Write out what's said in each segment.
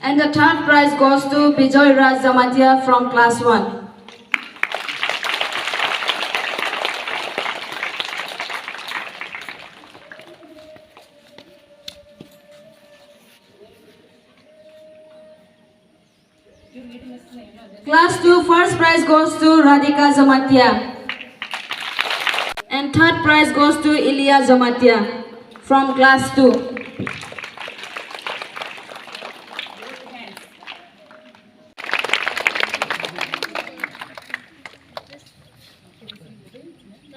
And the third prize goes to Bijoy Raj Jamatia from class 1. Class 2 first prize goes to Radhika Jamatia. And third prize goes to Ilya Jamatia from class 2.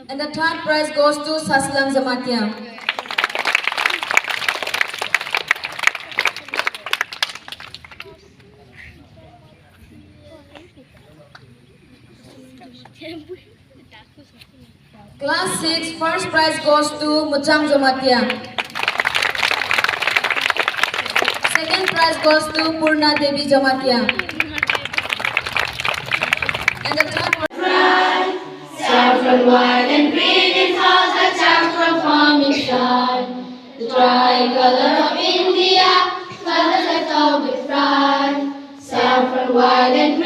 And the third prize goes to Saslam Jamatia. Class 6 first prize goes to Muchang Jamatia. Second prize goes to Purna Devi Jamatia. And the third prize, saffron, white and green, it has a saffron forming shine. The tricolor of India, colors that all with pride. Saffron, white and